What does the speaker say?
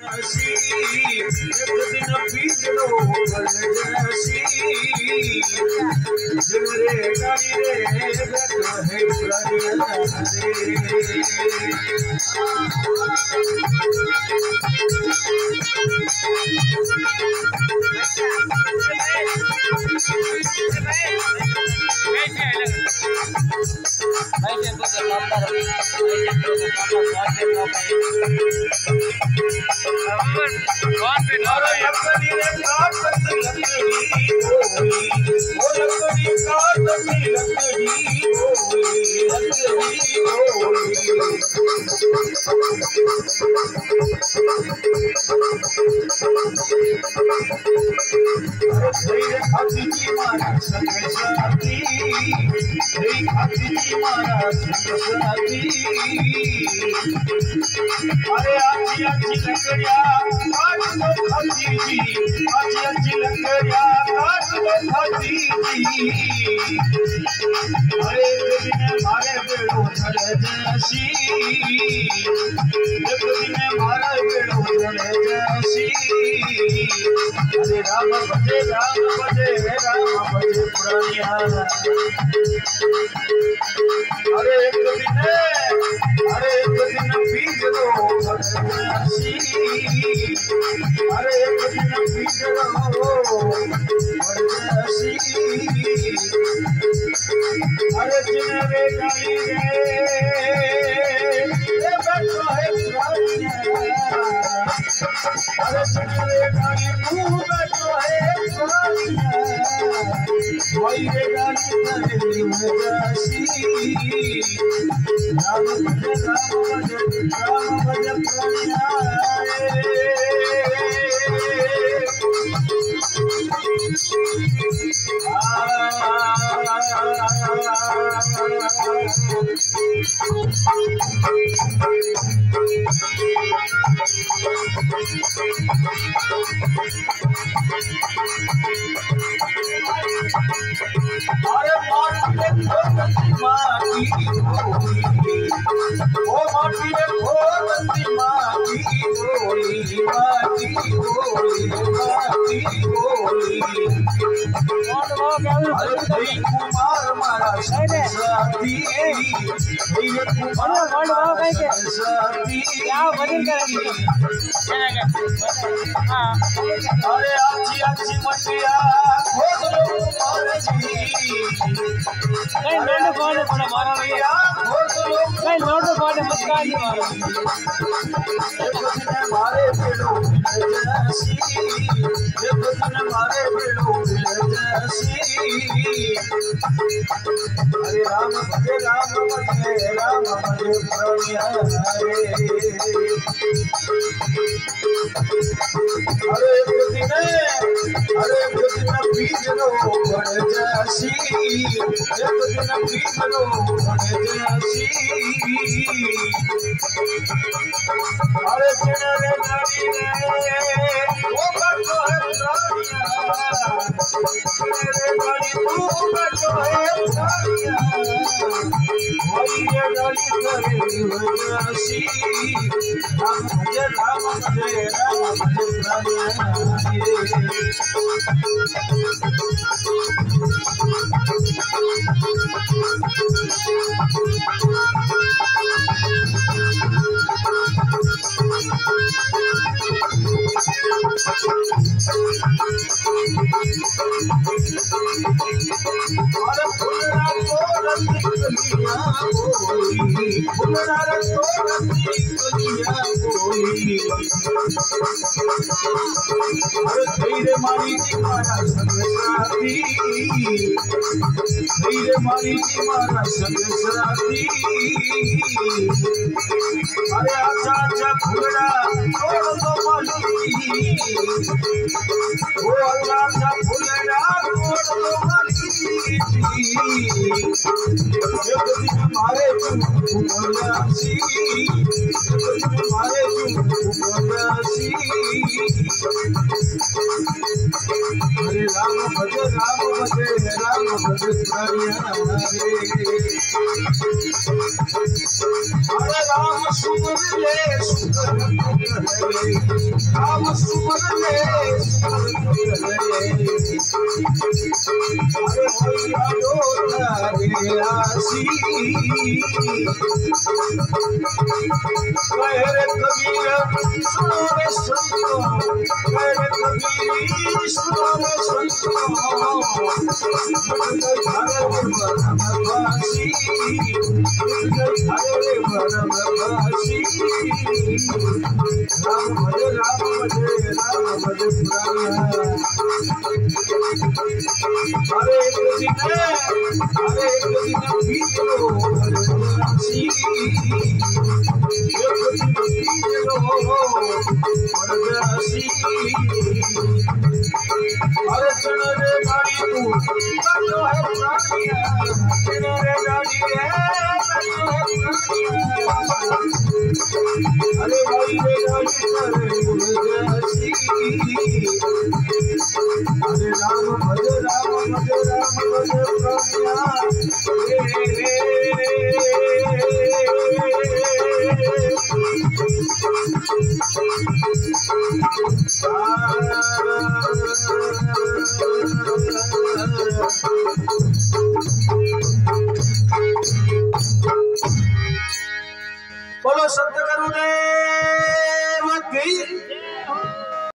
जैसी एक दिन बीजलो जैसी जिमरे गाड़ी रे बैठा है अरे आजी आजी लकड़िया काट दो खाती जी आजी आजी लकड़िया काट दो खाती जी अरे दिन मारे बेड़ो चढ़े जैसी दिन मारे बेड़ो चढ़े जैसी अरे राम भजे पुरानिया अरे एक दिन बीज लो जैसी अरे एक दिन बीज लो जैसी अरे जिनरे गाड़ी रे बैठो है पुरानिया अरे जिनरे गाड़ी तू बैठो है पुरानिया वही रे गाड़ी तेरी जैसी राम भजे पुरानिया अरे माटी रे खोदती माटी बोली अरे भाई कुमार मारा साथी अरे आजी आजी मटिया खोद लो मारे बेड़ो जैसी मारे बेड़ो जैसी अरे राम भजे पुरानिया अरे एक दिन बीज लो जैसी एक दिन बीज लो जैसी अरे जिनरे गाड़ी रे वो बैठो है पुरानिया जिनरे गाड़ी तू बैठो है पुरानिया वही रे गाड़ी तेरी जैसी राम भजे अरे धीरे मारी जी मारा संग साथी अरे आजा आजा फुलड़ा तोड़ दो माली वो आजा आजा फुलड़ा तोड़ दो माली एक दिन मारे तुम जैसी एक दिन मारे तुम जैसी दासी हरे राम भज करिया हरे राम सुमर ले राम सुमर ले हरे भैया आसी मेरे कबीर सुनो रे संतो मेरे कबीर सुनो रे संतो भरमवासी भरमवासी राम भजे हरे एक दिन बीत लो भरमवासी अरे चल रे गाड़ी तू बनो है प्राणिया चल रे गाड़ी रे बनो है प्राणिया अरे भाई रे गाड़ी करे मुझसी अरे राम भज प्राणिया बोलो संत गुरुदेव की